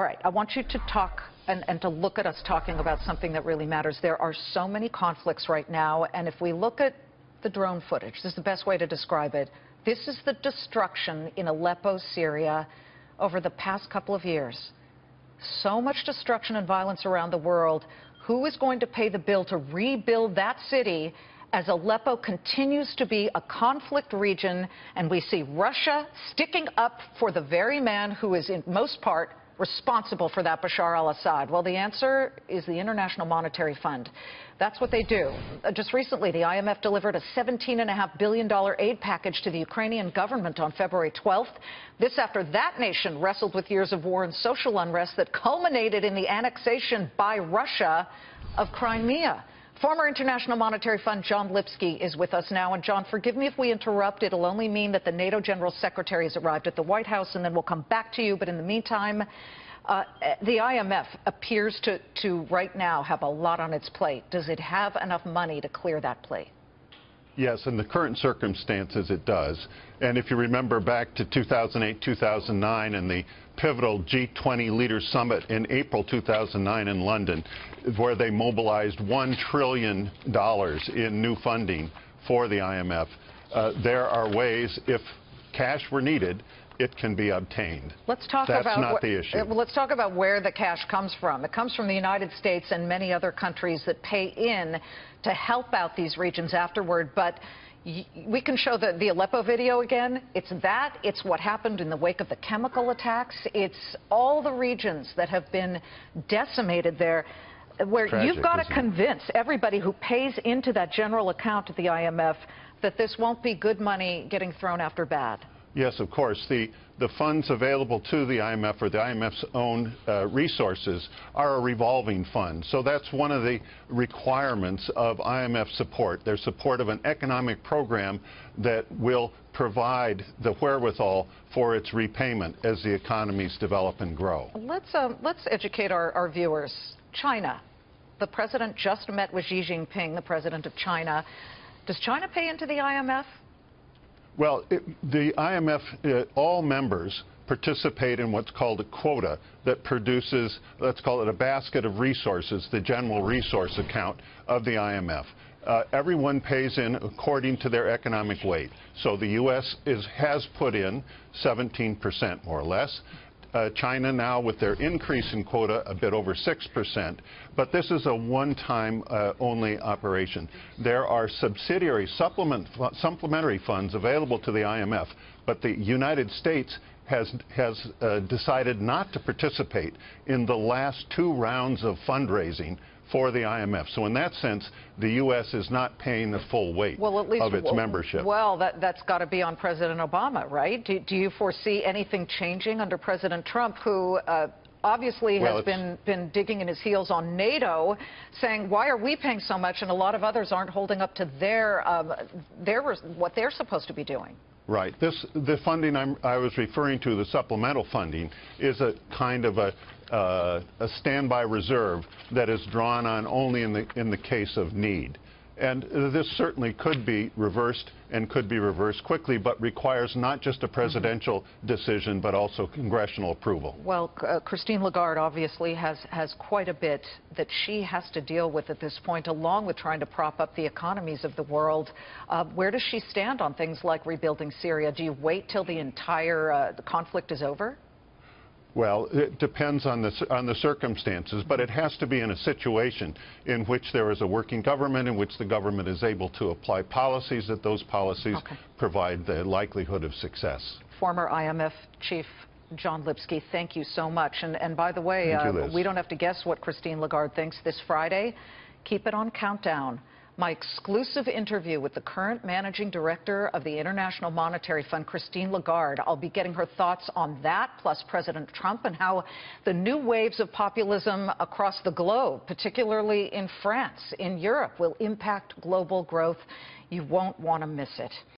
All right, I want you to talk and to look at us talking about something that really matters. There are so many conflicts right now, and if we look at the drone footage, this is the best way to describe it. This is the destruction in Aleppo, Syria, over the past couple of years. So much destruction and violence around the world. Who is going to pay the bill to rebuild that city as Aleppo continues to be a conflict region, and we see Russia sticking up for the very man who is in most part responsible for that, Bashar al-Assad? Well, the answer is the International Monetary Fund. That's what they do. Just recently, the IMF delivered a $17.5 billion aid package to the Ukrainian government on February 12th. This after that nation wrestled with years of war and social unrest that culminated in the annexation by Russia of Crimea. Former International Monetary Fund John Lipsky is with us now. And John, forgive me if we interrupt. It'll only mean that the NATO General Secretary has arrived at the White House, and then we'll come back to you. But in the meantime, the IMF appears to right now have a lot on its plate. Does it have enough money to clear that plate? Yes, in the current circumstances, it does. And if you remember back to 2008, 2009, and the pivotal G20 Leaders Summit in April 2009 in London, where they mobilized $1 trillion in new funding for the IMF, there are ways, if cash were needed, it can be obtained. Let's talk That's about not the issue. Let's talk about where the cash comes from. It comes from the United States and many other countries that pay in to help out these regions afterward. But we can show the Aleppo video again. It's that. It's what happened in the wake of the chemical attacks. It's all the regions that have been decimated there, where Tragic, you've got to convince everybody who pays into that general account at the IMF that this won't be good money getting thrown after bad. Yes, of course. The funds available to the IMF, or the IMF's own resources, are a revolving fund. So that's one of the requirements of IMF support. Their support of an economic program that will provide the wherewithal for its repayment as the economies develop and grow. Let's educate our viewers. China. The president just met with Xi Jinping, the president of China. Does China pay into the IMF? Well, the IMF, all members participate in what's called a quota that produces, let's call it a basket of resources, the general resource account of the IMF. Everyone pays in according to their economic weight. So the U.S. has put in 17%, more or less. China now, with their increase in quota, a bit over 6%. But this is a one-time only operation. There are subsidiary supplementary funds available to the IMF, but the United States has decided not to participate in the last two rounds of fundraising for the IMF. So in that sense, the U.S. is not paying the full weight of its membership. Well, that's got to be on President Obama, right? Do you foresee anything changing under President Trump, who obviously has been digging in his heels on NATO, saying, why are we paying so much, and a lot of others aren't holding up to what they're supposed to be doing? Right. The funding I was referring to, the supplemental funding, is a kind of a standby reserve that is drawn on only in the case of need. And this certainly could be reversed, and could be reversed quickly, but requires not just a presidential decision, but also congressional approval. Well, Christine Lagarde obviously has quite a bit that she has to deal with at this point, along with trying to prop up the economies of the world. Where does she stand on things like rebuilding Syria? Do you wait till the entire the conflict is over? Well, it depends on the circumstances, but it has to be in a situation in which there is a working government, in which the government is able to apply policies, that those policies provide the likelihood of success. Former IMF Chief John Lipsky, thank you so much. And by the way, we don't have to guess what Christine Lagarde thinks this Friday. Keep it on countdown. My exclusive interview with the current managing director of the International Monetary Fund, Christine Lagarde. I'll be getting her thoughts on that, plus President Trump, and how the new waves of populism across the globe, particularly in France, in Europe, will impact global growth. You won't want to miss it.